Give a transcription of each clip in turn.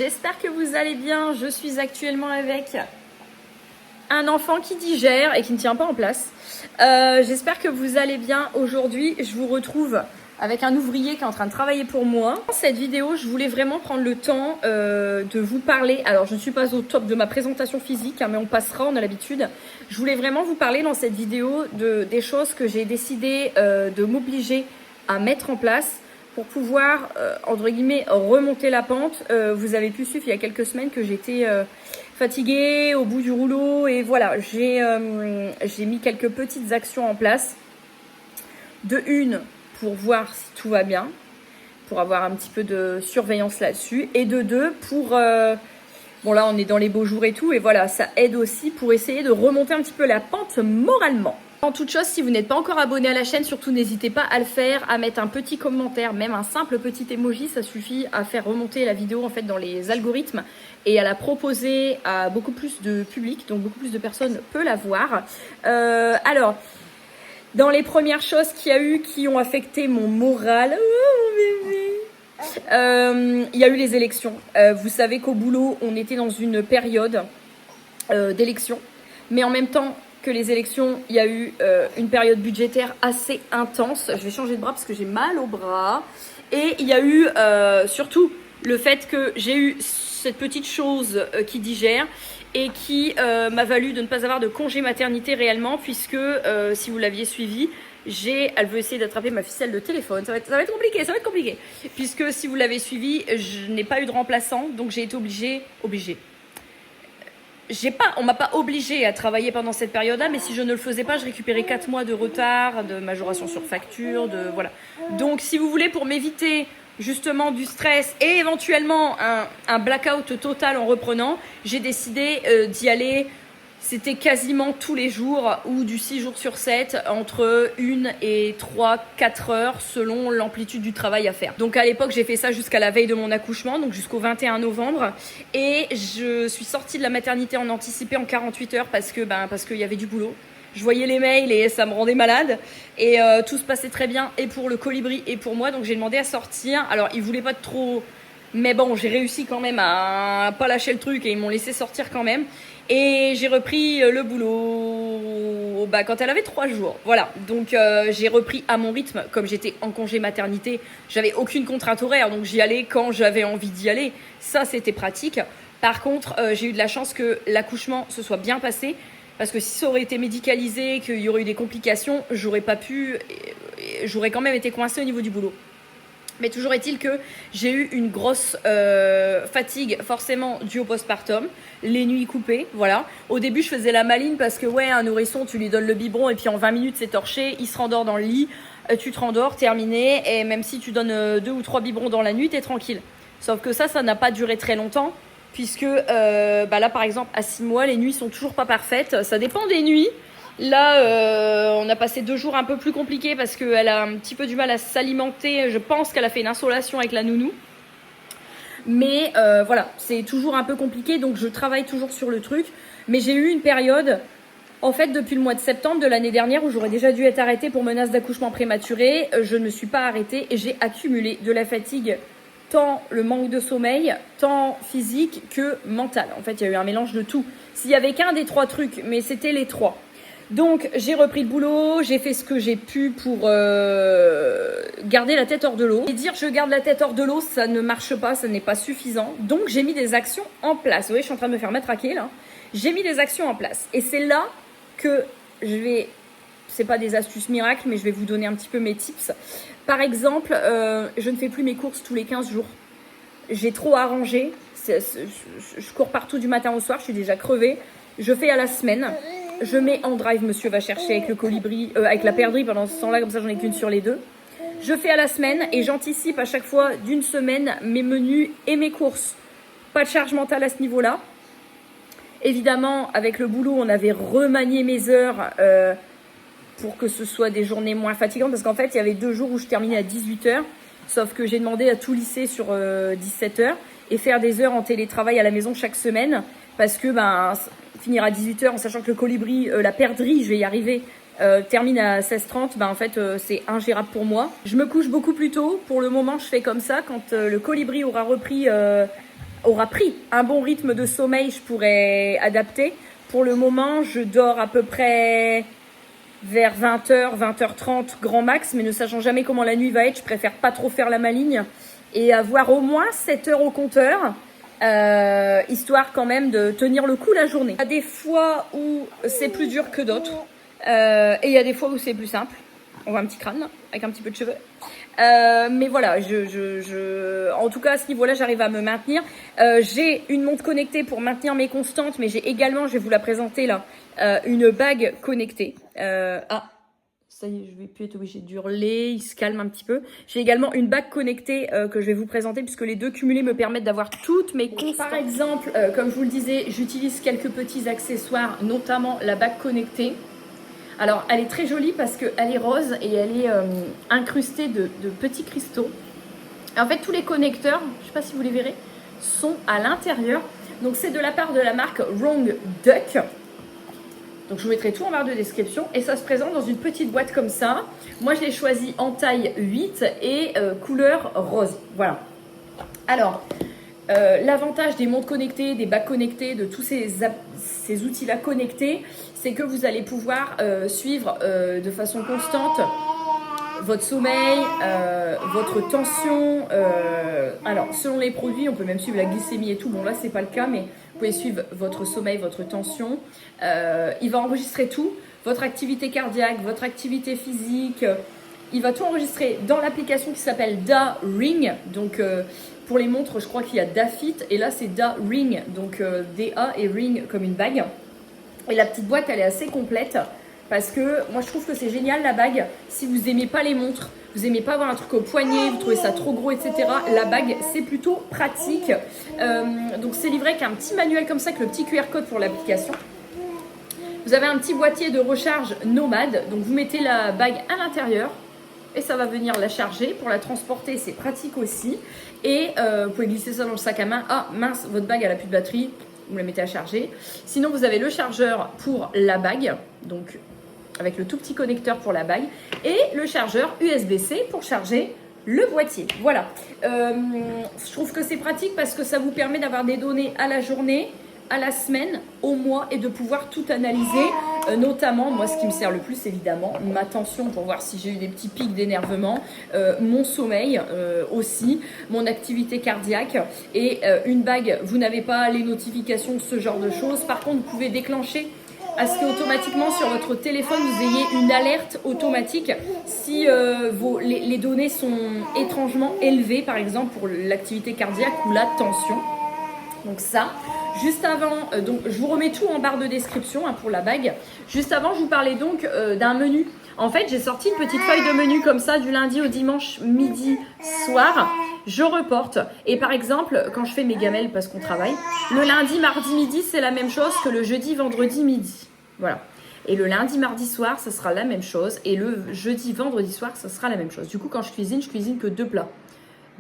j'espère que vous allez bien. Je suis actuellement avec un enfant qui digère et qui ne tient pas en place. J'espère que vous allez bien. Aujourd'hui, je vous retrouve avec un ouvrier qui est en train de travailler pour moi. Dans cette vidéo, je voulais vraiment prendre le temps de vous parler. Alors, je ne suis pas au top de ma présentation physique, hein, mais on passera, on a l'habitude. Je voulais vraiment vous parler dans cette vidéo des choses que j'ai décidé de m'obliger à mettre en place pour pouvoir, entre guillemets, remonter la pente. Vous avez pu suivre il y a quelques semaines que j'étais fatiguée, au bout du rouleau. Et voilà, j'ai mis quelques petites actions en place. De une, pour voir si tout va bien, pour avoir un petit peu de surveillance là-dessus. Et de deux, pour... bon là, on est dans les beaux jours et tout. Et voilà, ça aide aussi pour essayer de remonter un petit peu la pente moralement. En toute chose, si vous n'êtes pas encore abonné à la chaîne, surtout n'hésitez pas à le faire, à mettre un petit commentaire, même un simple petit emoji, ça suffit à faire remonter la vidéo en fait dans les algorithmes et à la proposer à beaucoup plus de public, donc beaucoup plus de personnes peuvent la voir. Alors, dans les premières choses qu'il y a eu qui ont affecté mon moral, oh, mon bébé, il y a eu les élections. Vous savez qu'au boulot, on était dans une période d'élections, mais en même temps que les élections, il y a eu une période budgétaire assez intense. Je vais changer de bras parce que j'ai mal au bras. Et il y a eu surtout le fait que j'ai eu cette petite chose qui digère et qui m'a valu de ne pas avoir de congé maternité réellement, puisque si vous l'aviez suivi, elle veut essayer d'attraper ma ficelle de téléphone. Ça va être compliqué. Puisque si vous l'avez suivi, je n'ai pas eu de remplaçant, donc j'ai été obligée. On m'a pas obligée à travailler pendant cette période-là, mais si je ne le faisais pas, je récupérais 4 mois de retard, de majoration sur facture, voilà. Donc, si vous voulez, pour m'éviter justement du stress et éventuellement un blackout total en reprenant, j'ai décidé d'y aller. C'était quasiment tous les jours ou du 6 jours sur 7, entre 1 et 3, 4 heures selon l'amplitude du travail à faire. Donc à l'époque, j'ai fait ça jusqu'à la veille de mon accouchement, donc jusqu'au 21 novembre. Et je suis sortie de la maternité en anticipé en 48 heures parce qu'il y avait du boulot. Je voyais les mails et ça me rendait malade. Et tout se passait très bien, et pour le colibri et pour moi. Donc j'ai demandé à sortir. Alors ils voulaient pas trop... Mais bon, j'ai réussi quand même à pas lâcher le truc et ils m'ont laissé sortir quand même. Et j'ai repris le boulot quand elle avait 3 jours. Voilà, donc j'ai repris à mon rythme. Comme j'étais en congé maternité, j'avais aucune contrainte horaire, donc j'y allais quand j'avais envie d'y aller. Ça, c'était pratique. Par contre, j'ai eu de la chance que l'accouchement se soit bien passé, parce que si ça aurait été médicalisé, qu'il y aurait eu des complications, j'aurais quand même été coincée au niveau du boulot. Mais toujours est-il que j'ai eu une grosse fatigue forcément due au postpartum, les nuits coupées, voilà. Au début, je faisais la maline parce que un nourrisson, tu lui donnes le biberon et puis en 20 minutes, c'est torché, il se rendort dans le lit, tu te rendors, terminé, et même si tu donnes 2 ou 3 biberons dans la nuit, t'es tranquille. Sauf que ça n'a pas duré très longtemps, puisque là, par exemple, à 6 mois, les nuits sont toujours pas parfaites. Ça dépend des nuits. Là, on a passé 2 jours un peu plus compliqués parce qu'elle a un petit peu du mal à s'alimenter. Je pense qu'elle a fait une insolation avec la nounou. Mais voilà, c'est toujours un peu compliqué, donc je travaille toujours sur le truc. Mais j'ai eu une période, en fait, depuis le mois de septembre de l'année dernière, où j'aurais déjà dû être arrêtée pour menace d'accouchement prématuré. Je ne me suis pas arrêtée et j'ai accumulé de la fatigue, tant le manque de sommeil, tant physique que mental. En fait, il y a eu un mélange de tout. S'il y avait qu'un des 3 trucs, mais c'était les 3. Donc j'ai repris le boulot, j'ai fait ce que j'ai pu pour garder la tête hors de l'eau. Et dire je garde la tête hors de l'eau, ça ne marche pas, ça n'est pas suffisant. Donc j'ai mis des actions en place. Vous voyez, je suis en train de me faire matraquer là. J'ai mis des actions en place. Et c'est là que c'est pas des astuces miracles, mais je vais vous donner un petit peu mes tips. Par exemple, je ne fais plus mes courses tous les 15 jours. J'ai trop arrangé. Je cours partout du matin au soir, je suis déjà crevée. Je fais à la semaine. Je mets en drive, monsieur va chercher avec le colibri, avec la perdrix pendant ce temps-là, comme ça j'en ai qu'une sur les 2. Je fais à la semaine et j'anticipe à chaque fois d'une semaine mes menus et mes courses. Pas de charge mentale à ce niveau-là. Évidemment, avec le boulot, on avait remanié mes heures pour que ce soit des journées moins fatigantes. Parce qu'en fait, il y avait 2 jours où je terminais à 18h. Sauf que j'ai demandé à tout lisser sur 17h et faire des heures en télétravail à la maison chaque semaine. Parce que finir à 18h en sachant que le colibri, la perdrix, je vais y arriver, termine à 16h30, en fait c'est ingérable pour moi. Je me couche beaucoup plus tôt. Pour le moment, je fais comme ça. Quand le colibri aura repris aura pris un bon rythme de sommeil, je pourrais adapter. Pour le moment, je dors à peu près vers 20h, 20h30 grand max, mais ne sachant jamais comment la nuit va être, je préfère pas trop faire la maligne et avoir au moins 7 heures au compteur, histoire quand même de tenir le coup la journée. Il y a des fois où c'est plus dur que d'autres, et il y a des fois où c'est plus simple. On voit un petit crâne avec un petit peu de cheveux. Mais voilà, en tout cas à ce niveau-là, j'arrive à me maintenir. J'ai une montre connectée pour maintenir mes constantes, mais j'ai également, je vais vous la présenter là, une bague connectée. Ça y est, je vais plus être obligée d'hurler, il se calme un petit peu. J'ai également une bague connectée que je vais vous présenter puisque les deux cumulés me permettent d'avoir toutes mes constantes. Par exemple, comme je vous le disais, j'utilise quelques petits accessoires, notamment la bague connectée. Alors, elle est très jolie parce qu'elle est rose et elle est incrustée de petits cristaux. En fait, tous les connecteurs, je ne sais pas si vous les verrez, sont à l'intérieur. Donc, c'est de la part de la marque Wrong Duck. Donc, je vous mettrai tout en barre de description. Et ça se présente dans une petite boîte comme ça. Moi, je l'ai choisi en taille 8 et couleur rose. Voilà. Alors, l'avantage des montres connectées, des bagues connectées, de tous ces outils-là connectés, c'est que vous allez pouvoir suivre de façon constante votre sommeil, votre tension. Alors, selon les produits, on peut même suivre la glycémie et tout. Bon, là, c'est pas le cas, mais vous pouvez suivre votre sommeil, votre tension. Il va enregistrer tout, votre activité cardiaque, votre activité physique. Il va tout enregistrer dans l'application qui s'appelle Da Ring. Donc, pour les montres, je crois qu'il y a Da Fit. Et là, c'est Da Ring. Donc, D-A et Ring comme une bague. Et la petite boîte, elle est assez complète. Parce que moi, je trouve que c'est génial, la bague. Si vous n'aimez pas les montres, vous n'aimez pas avoir un truc au poignet, vous trouvez ça trop gros, etc. La bague, c'est plutôt pratique. Donc, c'est livré avec un petit manuel comme ça, avec le petit QR code pour l'application. Vous avez un petit boîtier de recharge nomade. Donc, vous mettez la bague à l'intérieur. Et ça va venir la charger. Pour la transporter, c'est pratique aussi. Et vous pouvez glisser ça dans le sac à main. Ah mince, votre bague, elle n'a plus de batterie. Vous la mettez à charger. Sinon, vous avez le chargeur pour la bague. Donc, avec le tout petit connecteur pour la bague. Et le chargeur USB-C pour charger le boîtier. Voilà. Je trouve que c'est pratique parce que ça vous permet d'avoir des données à la journée, à la semaine, au mois et de pouvoir tout analyser, notamment, moi ce qui me sert le plus évidemment, ma tension pour voir si j'ai eu des petits pics d'énervement, mon sommeil aussi, mon activité cardiaque et une bague, vous n'avez pas les notifications, ce genre de choses. Par contre, vous pouvez déclencher à ce qu'automatiquement sur votre téléphone, vous ayez une alerte automatique si les données sont étrangement élevées, par exemple pour l'activité cardiaque ou la tension. Donc ça, juste avant, donc je vous remets tout en barre de description pour la bague. Juste avant, je vous parlais donc d'un menu. En fait, j'ai sorti une petite feuille de menu comme ça du lundi au dimanche midi soir. Je reporte. Et par exemple, quand je fais mes gamelles parce qu'on travaille, le lundi, mardi midi, c'est la même chose que le jeudi, vendredi midi. Voilà. Et le lundi, mardi soir, ça sera la même chose. Et le jeudi, vendredi soir, ça sera la même chose. Du coup, quand je cuisine que 2 plats.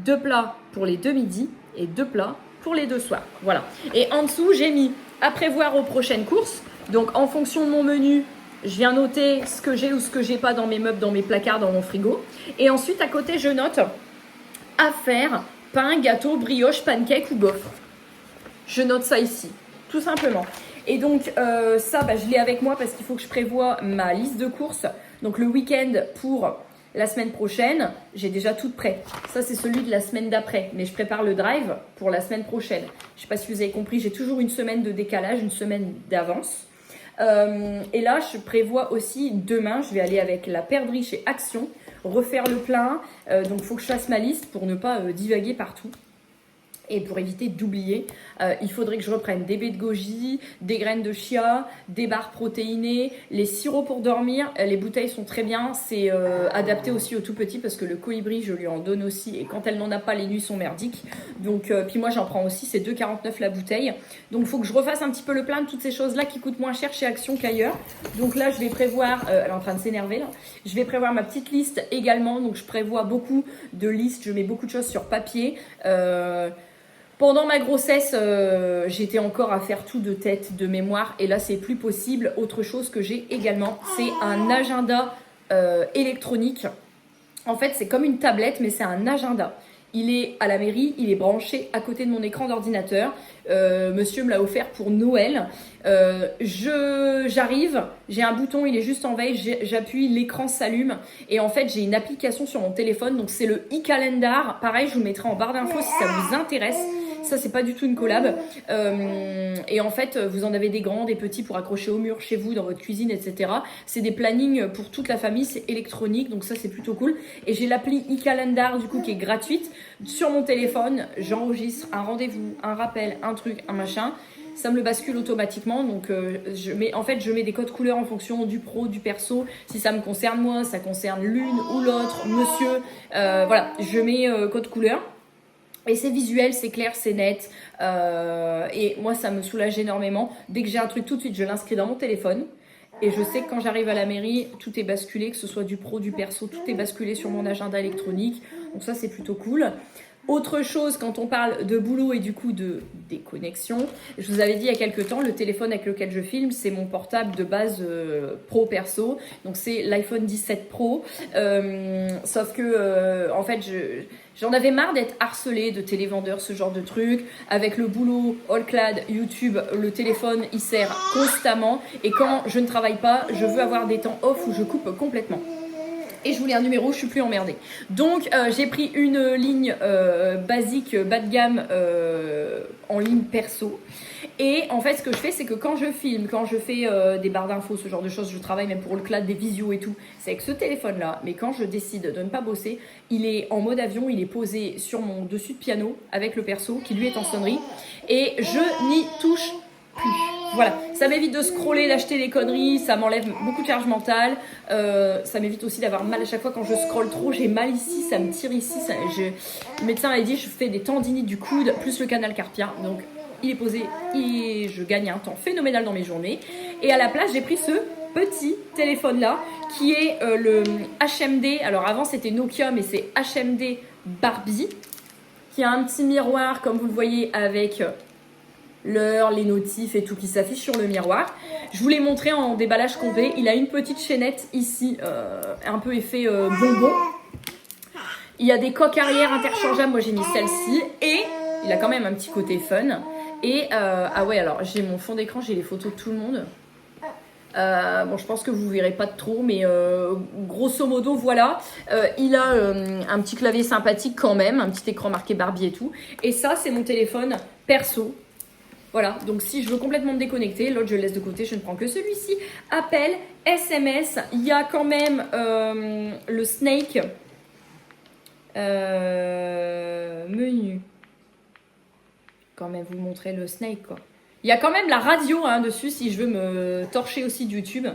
2 plats pour les 2 midis et 2 plats pour les 2 soirs. Voilà. Et en dessous, j'ai mis à prévoir aux prochaines courses. Donc, en fonction de mon menu, je viens noter ce que j'ai ou ce que j'ai pas dans mes meubles, dans mes placards, dans mon frigo. Et ensuite, à côté, je note à faire pain, gâteau, brioche, pancake ou gaufre. Je note ça ici, tout simplement. Et donc, ça, je l'ai avec moi parce qu'il faut que je prévoie ma liste de courses. Donc, le week-end pour la semaine prochaine, j'ai déjà tout prêt. Ça, c'est celui de la semaine d'après. Mais je prépare le drive pour la semaine prochaine. Je ne sais pas si vous avez compris, j'ai toujours une semaine de décalage, une semaine d'avance. Et là, je prévois aussi demain, je vais aller avec la perdrix chez Action, refaire le plein. Donc, il faut que je fasse ma liste pour ne pas divaguer partout. Et pour éviter d'oublier, il faudrait que je reprenne des baies de goji, des graines de chia, des barres protéinées, les sirops pour dormir. Les bouteilles sont très bien. C'est adapté aussi aux tout petits parce que le colibri, je lui en donne aussi. Et quand elle n'en a pas, les nuits sont merdiques. Donc, puis moi, j'en prends aussi. C'est 2,49 la bouteille. Donc, il faut que je refasse un petit peu le plein de toutes ces choses-là qui coûtent moins cher chez Action qu'ailleurs. Donc là, je vais prévoir... elle est en train de s'énerver là. Je vais prévoir ma petite liste également. Donc, je prévois beaucoup de listes. Je mets beaucoup de choses sur papier. Pendant ma grossesse, j'étais encore à faire tout de tête, de mémoire. Et là, c'est plus possible. Autre chose que j'ai également, c'est un agenda électronique. En fait, c'est comme une tablette, mais c'est un agenda. il est à la mairie, il est branché à côté de mon écran d'ordinateur. Monsieur me l'a offert pour Noël. J'arrive, j'ai un bouton, il est juste en veille, j'appuie, l'écran s'allume et en fait j'ai une application sur mon téléphone, donc c'est le e-calendar. Pareil, je vous mettrai en barre d'infos si ça vous intéresse. Ça, c'est pas du tout une collab. Et en fait, vous en avez des grands, des petits pour accrocher au mur chez vous, dans votre cuisine, etc. C'est des plannings pour toute la famille, c'est électronique, donc ça, c'est plutôt cool. Et j'ai l'appli e-calendar, du coup, qui est gratuite. Sur mon téléphone, j'enregistre un rendez-vous, un rappel, un truc, un machin. Ça me le bascule automatiquement, donc je mets des codes couleurs en fonction du pro, du perso. Si ça me concerne moi, ça concerne l'une ou l'autre, monsieur. Voilà, je mets code couleur. Et c'est visuel, c'est clair, c'est net. Et moi, ça me soulage énormément. Dès que j'ai un truc, tout de suite, je l'inscris dans mon téléphone. Et je sais que quand j'arrive à la mairie, tout est basculé, que ce soit du pro, du perso, tout est basculé sur mon agenda électronique. Donc ça, c'est plutôt cool. Autre chose, quand on parle de boulot et du coup de déconnexion, je vous avais dit il y a quelques temps, le téléphone avec lequel je filme, c'est mon portable de base pro-perso. Donc c'est l'iPhone 17 Pro. Sauf que, en fait, j'en avais marre d'être harcelée de télévendeurs, ce genre de trucs. Avec le boulot, Allclad, YouTube, le téléphone, il sert constamment. Et quand je ne travaille pas, je veux avoir des temps off où je coupe complètement. Et je voulais un numéro, je suis plus emmerdée. Donc j'ai pris une ligne basique, bas de gamme, en ligne perso. Et en fait, ce que je fais, c'est que quand je filme, quand je fais des barres d'infos, ce genre de choses, je travaille même pour le cloud, des visios et tout, c'est avec ce téléphone-là. Mais quand je décide de ne pas bosser, il est en mode avion, il est posé sur mon dessus de piano avec le perso qui lui est en sonnerie. Et je n'y touche plus. Voilà, ça m'évite de scroller, d'acheter des conneries, ça m'enlève beaucoup de charge mentale, ça m'évite aussi d'avoir mal à chaque fois quand je scrolle trop, j'ai mal ici, ça me tire ici, le médecin a dit je fais des tendinites du coude plus le canal carpien, donc il est posé et je gagne un temps phénoménal dans mes journées. Et à la place, j'ai pris ce petit téléphone là qui est le HMD, alors avant c'était Nokia mais c'est HMD Barbie, qui a un petit miroir comme vous le voyez avec l'heure, les notifs et tout qui s'affiche sur le miroir. Je vous l'ai montré en déballage complet. Il a une petite chaînette ici, un peu effet bonbon. Il y a des coques arrière interchangeables. Moi, j'ai mis celle-ci. Et il a quand même un petit côté fun. Et, ah ouais, alors, j'ai mon fond d'écran, j'ai les photos de tout le monde. Bon, je pense que vous verrez pas de trop, mais grosso modo, voilà. Il a un petit clavier sympathique quand même, un petit écran marqué Barbie et tout. Et ça, c'est mon téléphone perso. Voilà, donc si je veux complètement me déconnecter, l'autre je le laisse de côté, je ne prends que celui-ci. Appel, SMS, il y a quand même le Snake. Menu. Quand même vous montrer le Snake quoi. Il y a quand même la radio dessus si je veux me torcher aussi de YouTube.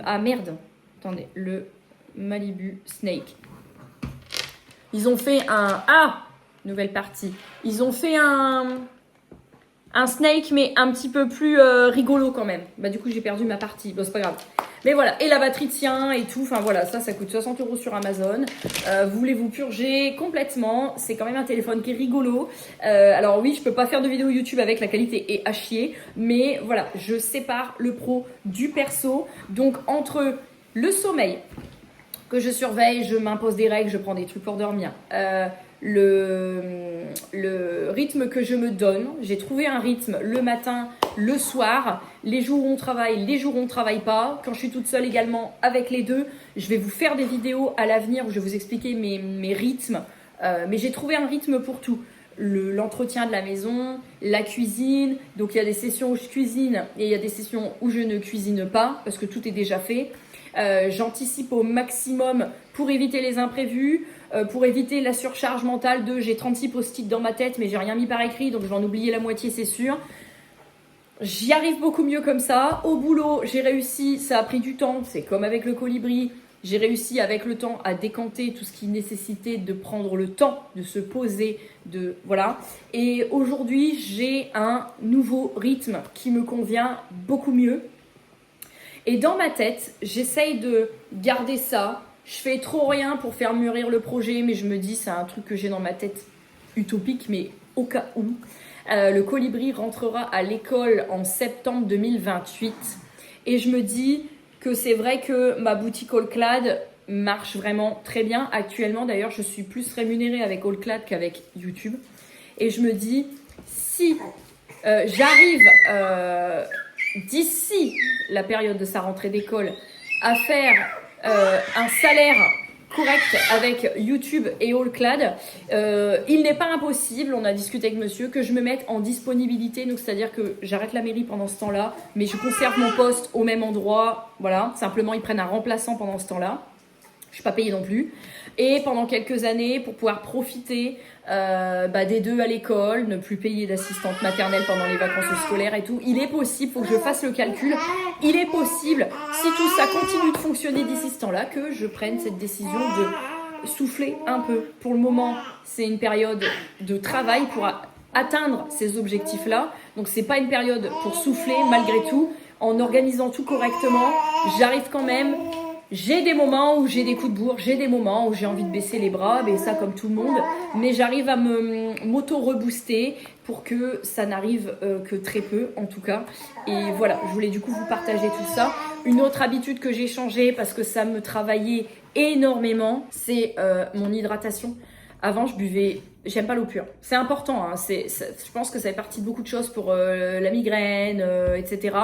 Ah merde, attendez, le Malibu Snake. Ils ont fait nouvelle partie. Ils ont fait un Snake mais un petit peu plus rigolo quand même. Bah du coup j'ai perdu ma partie, bon c'est pas grave. Mais voilà, et la batterie tient et tout, enfin voilà, ça coûte 60 € sur Amazon. Vous voulez vous purger complètement, c'est quand même un téléphone qui est rigolo. Alors oui, je peux pas faire de vidéo YouTube avec, la qualité est à chier, mais voilà, je sépare le pro du perso. Donc entre le sommeil que je surveille, je m'impose des règles, je prends des trucs pour dormir. Le rythme que je me donne, j'ai trouvé un rythme le matin, le soir, les jours où on travaille, les jours où on ne travaille pas. Quand je suis toute seule également avec les deux, je vais vous faire des vidéos à l'avenir où je vais vous expliquer mes rythmes. Mais j'ai trouvé un rythme pour tout. L'entretien de la maison, la cuisine. Donc il y a des sessions où je cuisine et il y a des sessions où je ne cuisine pas parce que tout est déjà fait. J'anticipe au maximum pour éviter les imprévus, pour éviter la surcharge mentale de j'ai 36 post-it dans ma tête mais j'ai rien mis par écrit donc je vais en oublier la moitié c'est sûr. J'y arrive beaucoup mieux comme ça. Au boulot, j'ai réussi, ça a pris du temps, c'est comme avec le colibri. J'ai réussi avec le temps à décanter tout ce qui nécessitait de prendre le temps, de se poser, voilà. Et aujourd'hui, j'ai un nouveau rythme qui me convient beaucoup mieux. Et dans ma tête, j'essaye de garder ça. Je fais trop rien pour faire mûrir le projet, mais je me dis, c'est un truc que j'ai dans ma tête utopique, mais au cas où. Le colibri rentrera à l'école en septembre 2028. Et je me dis que c'est vrai que ma boutique Allclad, marche vraiment très bien. Actuellement, d'ailleurs, je suis plus rémunérée avec Allclad qu'avec YouTube. Et je me dis, si j'arrive d'ici la période de sa rentrée d'école à faire un salaire correct avec YouTube et Allclad, il n'est pas impossible, on a discuté avec monsieur, que je me mette en disponibilité, donc c'est-à-dire que j'arrête la mairie pendant ce temps-là, mais je conserve mon poste au même endroit, voilà, simplement ils prennent un remplaçant pendant ce temps-là. Je suis pas payée non plus. Et pendant quelques années, pour pouvoir profiter des deux à l'école, ne plus payer d'assistante maternelle pendant les vacances scolaires et tout, il est possible, faut que je fasse le calcul, il est possible, si tout ça continue de fonctionner d'ici ce temps-là, que je prenne cette décision de souffler un peu. Pour le moment, c'est une période de travail pour atteindre ces objectifs-là. Donc c'est pas une période pour souffler malgré tout. En organisant tout correctement, j'arrive quand même. J'ai des moments où j'ai des coups de bourre, j'ai des moments où j'ai envie de baisser les bras, mais ça comme tout le monde. Mais j'arrive à m'auto-rebooster pour que ça n'arrive que très peu en tout cas. Et voilà, je voulais du coup vous partager tout ça. Une autre habitude que j'ai changée parce que ça me travaillait énormément, c'est mon hydratation. Avant, je buvais... J'aime pas l'eau pure. C'est important, hein. Je pense que ça fait partie de beaucoup de choses pour la migraine, etc.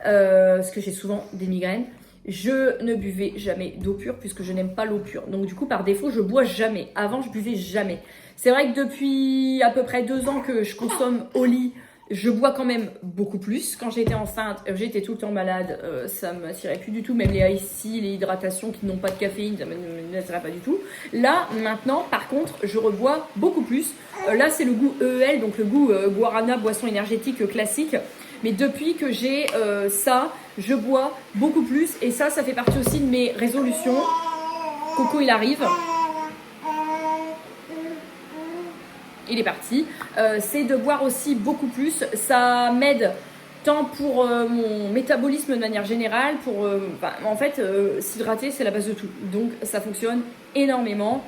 Parce que j'ai souvent des migraines. Je ne buvais jamais d'eau pure puisque je n'aime pas l'eau pure. Donc du coup, par défaut, je bois jamais. Avant, je buvais jamais. C'est vrai que depuis à peu près 2 ans que je consomme au lit, je bois quand même beaucoup plus. Quand j'étais enceinte, j'étais tout le temps malade. Ça ne m'attirait plus du tout. Même les ice tea, les hydratations qui n'ont pas de caféine, ça ne m'attirait pas du tout. Là, maintenant, par contre, je rebois beaucoup plus. Là, c'est le goût EEL, donc le goût guarana, boisson énergétique classique. Mais depuis que j'ai ça, je bois beaucoup plus. Et ça fait partie aussi de mes résolutions. Coco, il arrive. Il est parti. C'est de boire aussi beaucoup plus. Ça m'aide tant pour mon métabolisme de manière générale. En fait, s'hydrater, c'est la base de tout. Donc, ça fonctionne énormément.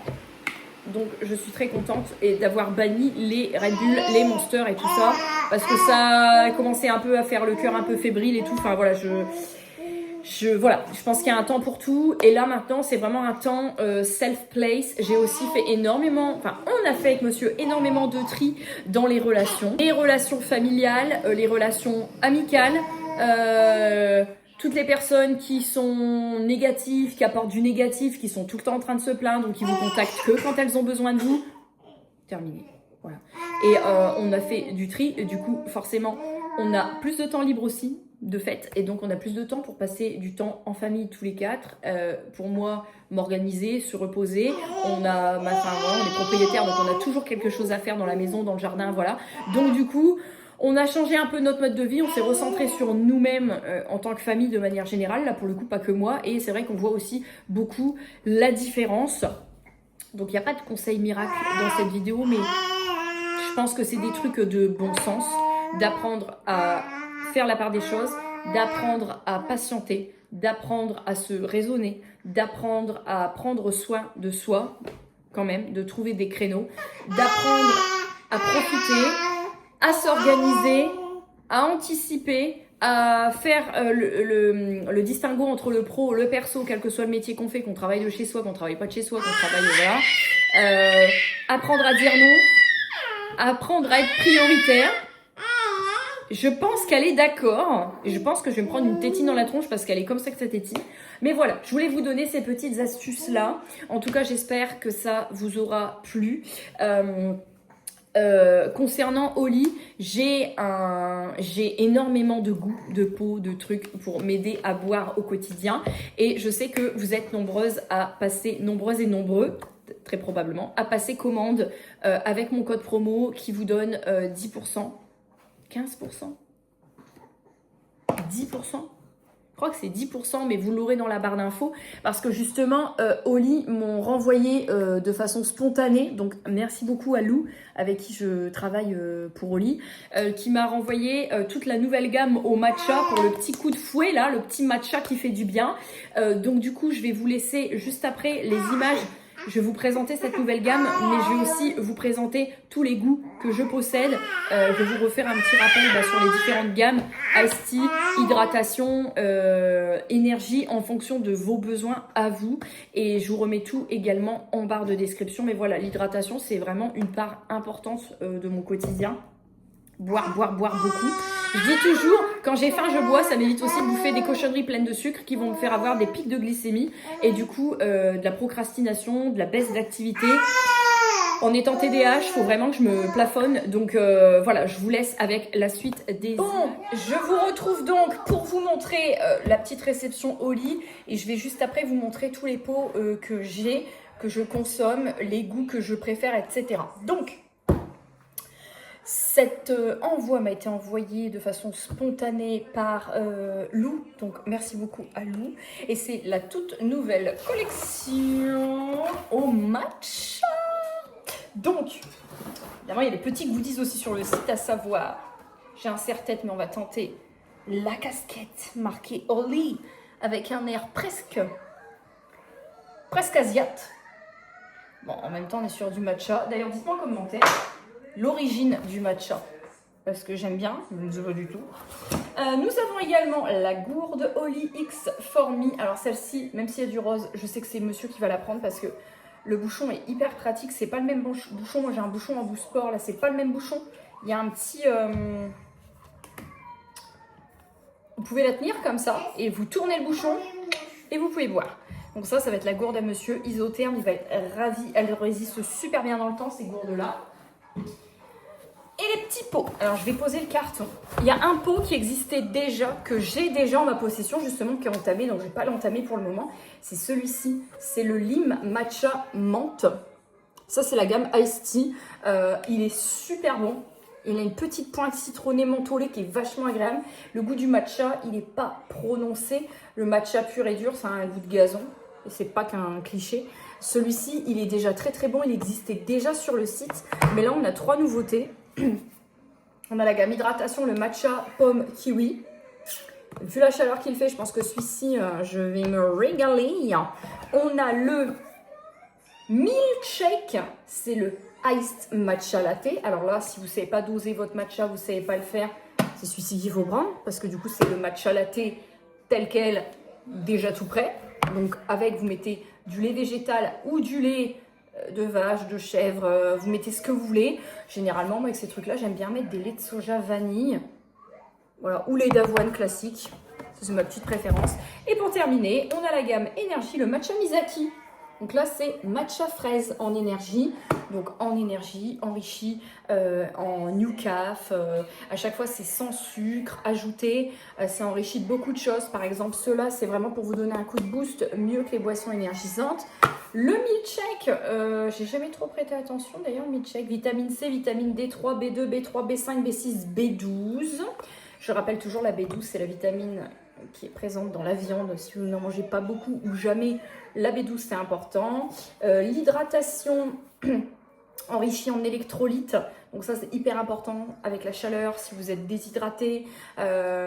Donc je suis très contente d'avoir banni les Red Bull, les Monster et tout ça, parce que ça a commencé un peu à faire le cœur un peu fébrile et tout. Enfin voilà, je pense qu'il y a un temps pour tout. Et là maintenant, c'est vraiment un temps self-place. J'ai aussi fait énormément, on a fait avec monsieur énormément de tri dans les relations familiales, les relations amicales. Toutes les personnes qui sont négatives, qui apportent du négatif, qui sont tout le temps en train de se plaindre ou qui vous contactent que quand elles ont besoin de vous, terminé. Voilà. Et on a fait du tri, et du coup, forcément, on a plus de temps libre aussi, de fait, et donc on a plus de temps pour passer du temps en famille tous les 4. Pour moi, m'organiser, se reposer. On est propriétaires, donc on a toujours quelque chose à faire dans la maison, dans le jardin, voilà. Donc du coup, on a changé un peu notre mode de vie, on s'est recentré sur nous-mêmes en tant que famille de manière générale, là pour le coup pas que moi, et c'est vrai qu'on voit aussi beaucoup la différence. Donc il n'y a pas de conseil miracle dans cette vidéo, mais je pense que c'est des trucs de bon sens, d'apprendre à faire la part des choses, d'apprendre à patienter, d'apprendre à se raisonner, d'apprendre à prendre soin de soi, quand même, de trouver des créneaux, d'apprendre à profiter, à s'organiser, à anticiper, à faire le distinguo entre le pro, le perso, quel que soit le métier qu'on fait, qu'on travaille de chez soi, qu'on travaille pas de chez soi, qu'on travaille, voilà. Apprendre à dire non, apprendre à être prioritaire. Je pense qu'elle est d'accord. Et je pense que je vais me prendre une tétine dans la tronche parce qu'elle est comme ça que ça tétine. Mais voilà, je voulais vous donner ces petites astuces-là. En tout cas, j'espère que ça vous aura plu. Concernant Oli, j'ai énormément de goût, de peau, de trucs pour m'aider à boire au quotidien. Et je sais que vous êtes nombreuses et nombreux, très probablement, à passer commande avec mon code promo qui vous donne 10%, 15%, 10%. Je crois que c'est 10%, mais vous l'aurez dans la barre d'infos parce que justement, Oli m'ont renvoyé de façon spontanée. Donc, merci beaucoup à Lou, avec qui je travaille pour Oli, qui m'a renvoyé toute la nouvelle gamme au matcha pour le petit coup de fouet, là, le petit matcha qui fait du bien. Donc, du coup, je vais vous laisser juste après les images je vais vous présenter cette nouvelle gamme, mais je vais aussi vous présenter tous les goûts que je possède. Je vais vous refaire un petit rappel sur les différentes gammes, Ice Tea, hydratation, énergie en fonction de vos besoins à vous. Et je vous remets tout également en barre de description. Mais voilà, l'hydratation, c'est vraiment une part importante de mon quotidien. Boire beaucoup. Je dis toujours, quand j'ai faim, je bois. Ça m'évite aussi de bouffer des cochonneries pleines de sucre qui vont me faire avoir des pics de glycémie et du coup de la procrastination, de la baisse d'activité. En étant TDAH, il faut vraiment que je me plafonne. Donc voilà, je vous laisse avec la suite des... Bon, je vous retrouve donc pour vous montrer la petite réception au lit. Et je vais juste après vous montrer tous les pots que j'ai, que je consomme, les goûts que je préfère, etc. Donc... Cet envoi m'a été envoyé de façon spontanée par Lou, donc merci beaucoup à Lou. Et c'est la toute nouvelle collection au matcha. Donc, évidemment, il y a des petits goodies aussi sur le site, à savoir, j'ai un serre-tête, mais on va tenter la casquette marquée Oli avec un air presque asiate. Bon, en même temps, on est sur du matcha. D'ailleurs, dites-moi en commentaire l'origine du matcha, parce que j'aime bien, je ne sais pas du tout. Nous avons également la gourde Oli X For Me. Alors celle-ci, même s'il y a du rose, je sais que c'est monsieur qui va la prendre parce que le bouchon est hyper pratique. C'est pas le même bouchon, moi j'ai un bouchon en Boost Sport, là c'est pas le même bouchon. Il y a un petit... Vous pouvez la tenir comme ça et vous tournez le bouchon et vous pouvez boire. Donc ça va être la gourde à monsieur, isotherme, il va être ravi. Elle résiste super bien dans le temps, ces gourdes-là. Et les petits pots. Alors, je vais poser le carton. Il y a un pot qui existait déjà, que j'ai déjà en ma possession, justement, qui est entamé. Donc, je ne vais pas l'entamer pour le moment. C'est celui-ci. C'est le Lime Matcha Menthe. Ça, c'est la gamme Ice Tea. Il est super bon. Il a une petite pointe citronnée mentholée qui est vachement agréable. Le goût du matcha, il n'est pas prononcé. Le matcha pur et dur, ça a un goût de gazon. Et c'est pas qu'un cliché. Celui-ci, il est déjà très très bon. Il existait déjà sur le site. Mais là, on a 3 nouveautés. On a la gamme hydratation, le matcha pomme kiwi. Vu la chaleur qu'il fait, je pense que celui-ci, je vais me régaler. On a le milkshake, c'est le iced matcha latte. Alors là, si vous ne savez pas doser votre matcha, vous ne savez pas le faire, c'est celui-ci qu'il faut prendre. Parce que du coup, c'est le matcha latte tel quel, déjà tout prêt. Donc avec, vous mettez du lait végétal ou du lait de vache, de chèvre, vous mettez ce que vous voulez. Généralement, moi avec ces trucs-là, j'aime bien mettre des laits de soja vanille. Voilà, ou lait d'avoine classique. C'est ma petite préférence. Et pour terminer, on a la gamme énergie, le matcha Misaki. Donc là, c'est matcha fraise en énergie. Donc en énergie, enrichi en new caf. À chaque fois, c'est sans sucre ajouté. C'est enrichi de beaucoup de choses. Par exemple, ceux-là, c'est vraiment pour vous donner un coup de boost mieux que les boissons énergisantes. Le milkshake, j'ai jamais trop prêté attention. D'ailleurs, le milkshake, vitamine C, vitamine D3, B2, B3, B5, B6, B12. Je rappelle toujours, la B12, c'est la vitamine qui est présente dans la viande. Si vous n'en mangez pas beaucoup ou jamais, la B12, c'est important. L'hydratation enrichie en électrolytes. Donc ça, c'est hyper important avec la chaleur. Si vous êtes déshydraté,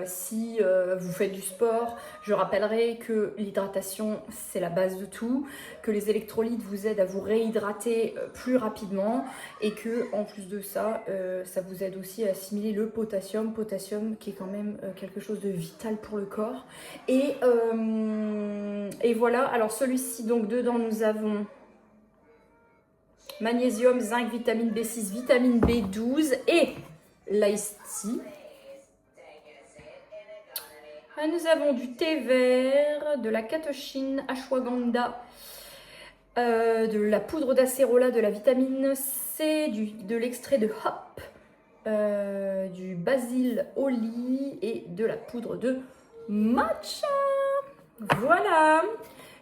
si vous faites du sport, je rappellerai que l'hydratation, c'est la base de tout, que les électrolytes vous aident à vous réhydrater plus rapidement et que en plus de ça, ça vous aide aussi à assimiler le potassium qui est quand même quelque chose de vital pour le corps. Et voilà, alors celui-ci, donc dedans, nous avons magnésium, zinc, vitamine B6, vitamine B12 et l'Ice Tea. Nous avons du thé vert, de la catechine, ashwagandha, de la poudre d'acérola, de la vitamine C, de l'extrait de hop, du basil oli et de la poudre de matcha. Voilà,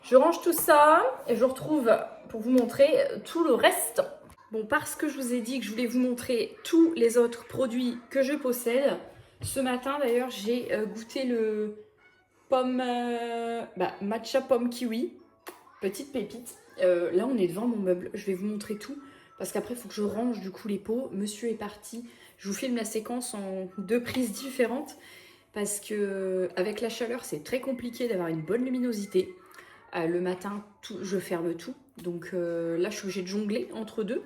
je range tout ça et je retrouve pour vous montrer tout le reste. Bon, parce que je vous ai dit que je voulais vous montrer tous les autres produits que je possède, ce matin d'ailleurs j'ai goûté le matcha pomme kiwi, petite pépite. Là on est devant mon meuble, je vais vous montrer tout parce qu'après il faut que je range du coup les pots. Monsieur est parti, je vous filme la séquence en 2 prises différentes parce que avec la chaleur c'est très compliqué d'avoir une bonne luminosité. Le matin, je ferme tout. Donc là, je suis obligée de jongler entre deux.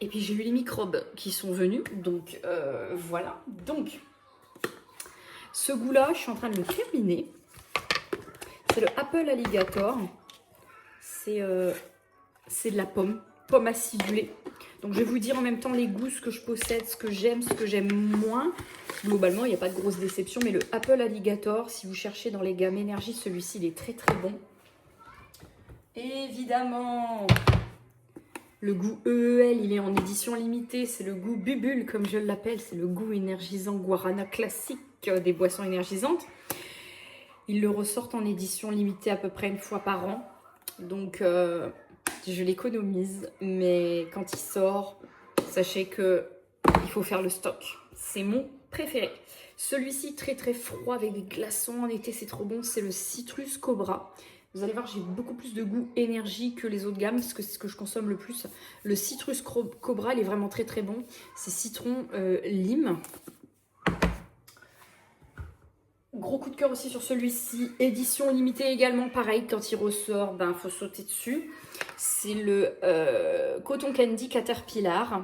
Et puis j'ai eu les microbes qui sont venus. Donc voilà. Donc, ce goût-là, je suis en train de le terminer. C'est le Apple Alligator. C'est de la pomme acidulée. Donc je vais vous dire en même temps les goûts, ce que je possède, ce que j'aime moins. Globalement, il n'y a pas de grosse déception, mais le Apple Alligator, si vous cherchez dans les gammes énergie, celui-ci, il est très très bon. Évidemment, le goût EEL, il est en édition limitée, c'est le goût Bubule, comme je l'appelle, c'est le goût énergisant guarana classique des boissons énergisantes. Ils le ressortent en édition limitée à peu près une fois par an. Donc, je l'économise, mais quand il sort, sachez que il faut faire le stock. C'est mon préféré. Celui-ci, très très froid avec des glaçons en été, c'est trop bon. C'est le Citrus Cobra. Vous allez voir, j'ai beaucoup plus de goût énergie que les autres gammes, parce que c'est ce que je consomme le plus. Le Citrus Cobra, il est vraiment très très bon. C'est citron lime. Gros coup de cœur aussi sur celui-ci, édition limitée également, pareil, quand il ressort, ben faut sauter dessus. C'est le Cotton Candy Caterpillar.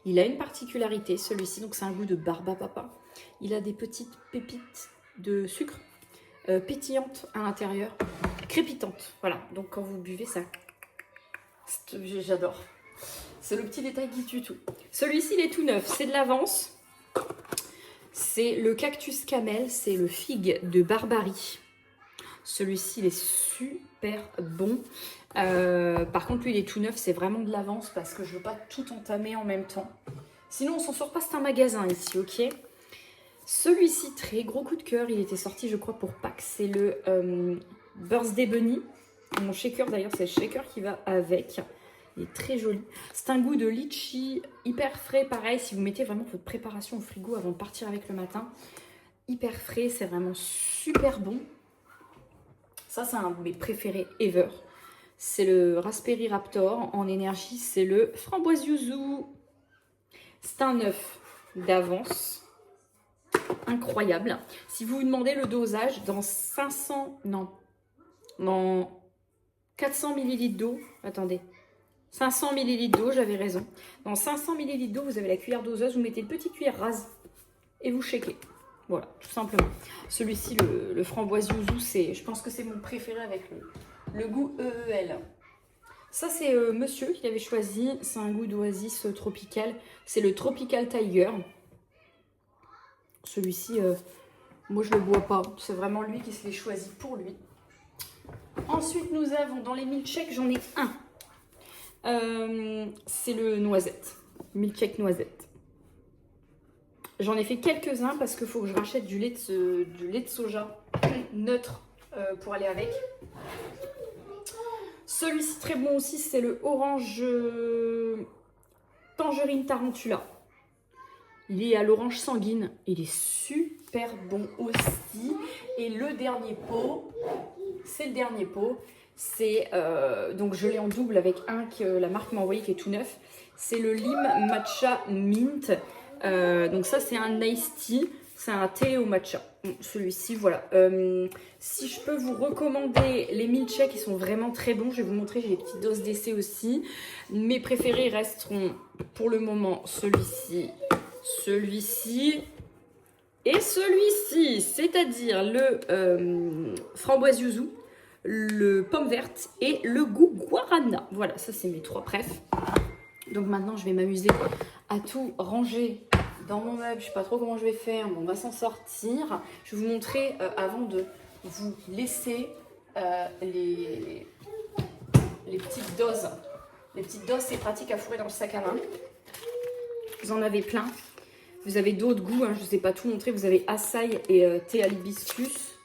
Il a une particularité, celui-ci, donc c'est un goût de barbe à papa. Il a des petites pépites de sucre pétillantes à l'intérieur, crépitantes. Voilà, donc quand vous buvez ça, j'adore. C'est le petit détail qui tue tout. Celui-ci, il est tout neuf, c'est de l'avance. C'est le Cactus Camel, c'est le figue de Barbarie. Celui-ci, il est super bon. Par contre, lui, il est tout neuf, c'est vraiment de l'avance parce que je ne veux pas tout entamer en même temps. Sinon, on s'en sort pas, c'est un magasin ici, ok? Celui-ci, très gros coup de cœur, il était sorti, je crois, pour Pâques. C'est le Birthday Bunny. Mon shaker, d'ailleurs, c'est le shaker qui va avec. Il est très joli. C'est un goût de litchi, hyper frais. Pareil, si vous mettez vraiment votre préparation au frigo avant de partir avec le matin. Hyper frais, c'est vraiment super bon. Ça, c'est un de mes préférés ever. C'est le Raspberry Raptor. En énergie, c'est le Framboise Yuzu. C'est un œuf d'avance. Incroyable. Si vous vous demandez le dosage, dans 400 ml d'eau, attendez, 500 ml d'eau, j'avais raison. Dans 500 ml d'eau, vous avez la cuillère doseuse, vous mettez une petite cuillère rase et vous shakez. Voilà, tout simplement. Celui-ci, le framboise yuzu, je pense que c'est mon préféré avec le goût EEL. Ça, c'est monsieur qui l'avait choisi. C'est un goût d'oasis tropical. C'est le Tropical Tiger. Celui-ci, moi, je ne le bois pas. C'est vraiment lui qui se l'est choisi pour lui. Ensuite, nous avons dans les milkshakes, j'en ai un. C'est le noisette. Milkshake noisette. J'en ai fait quelques-uns parce qu'il faut que je rachète du lait de soja neutre pour aller avec. Celui-ci très bon aussi, c'est le orange tangerine tarantula. Il est à l'orange sanguine. Il est super bon aussi. Et le dernier pot, c'est le dernier pot. C'est donc je l'ai en double avec un que la marque m'a envoyé qui est tout neuf. C'est le Lime Matcha Mint. Donc ça c'est un iced tea. C'est un thé au matcha. Celui-ci, voilà. Si je peux vous recommander les milkshakes, ils sont vraiment très bons. Je vais vous montrer, j'ai des petites doses d'essai aussi. Mes préférés resteront pour le moment celui-ci, celui-ci et celui-ci. C'est-à-dire le framboise yuzu, le pomme verte et le goût guarana. Voilà, ça c'est mes trois préfs. Donc maintenant, je vais m'amuser à tout ranger dans mon meuble. Je ne sais pas trop comment je vais faire, mais on va s'en sortir. Je vais vous montrer avant de vous laisser les petites doses. Les petites doses, c'est pratique à fourrer dans le sac à main. Vous en avez plein. Vous avez d'autres goûts, hein, je ne sais pas tout montrer. Vous avez açaï et thé à l'hibiscus.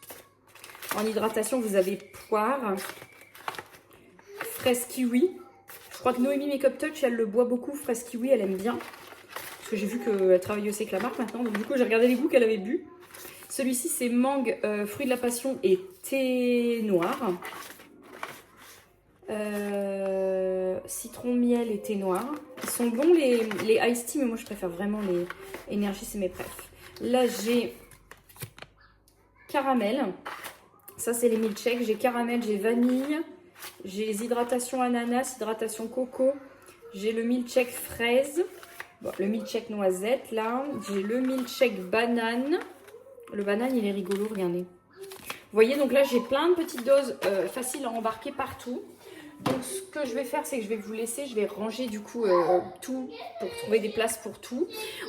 En hydratation, vous avez poire, fraise kiwi. Je crois que Noémie Makeup Touch, elle le boit beaucoup. Fraise kiwi, elle aime bien. Parce que j'ai vu qu'elle travaille aussi avec la marque maintenant. Donc du coup, j'ai regardé les goûts qu'elle avait bu. Celui-ci, c'est mangue, fruit de la passion et thé noir. Citron, miel et thé noir. Ils sont bons les iced tea, mais moi je préfère vraiment les énergies, c'est mes préfs. Là, j'ai caramel. Ça, c'est les milkshakes. J'ai caramel, j'ai vanille, J'ai les hydratations ananas, hydratation coco. J'ai le milkshake fraise. Bon, le milkshake noisette, là. J'ai le milkshake banane. Le banane, il est rigolo, regardez. Vous voyez, donc là, j'ai plein de petites doses faciles à embarquer partout. Donc, ce que je vais faire, c'est que je vais vous laisser. Je vais ranger, du coup, tout pour trouver des places pour tout.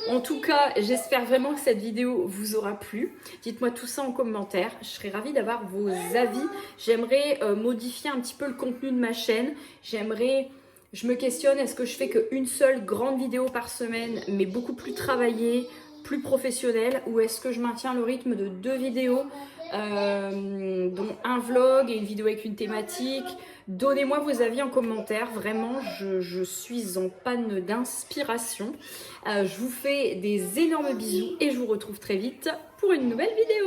En tout cas, j'espère vraiment que cette vidéo vous aura plu. Dites-moi tout ça en commentaire. Je serais ravie d'avoir vos avis. J'aimerais modifier un petit peu le contenu de ma chaîne. Je me questionne, est-ce que je fais qu'une seule grande vidéo par semaine, mais beaucoup plus travaillée, plus professionnelle, ou est-ce que je maintiens le rythme de 2 vidéos, dont un vlog et une vidéo avec une thématique. Donnez-moi vos avis en commentaire, vraiment je suis en panne d'inspiration. Je vous fais des énormes bisous et je vous retrouve très vite pour une nouvelle vidéo.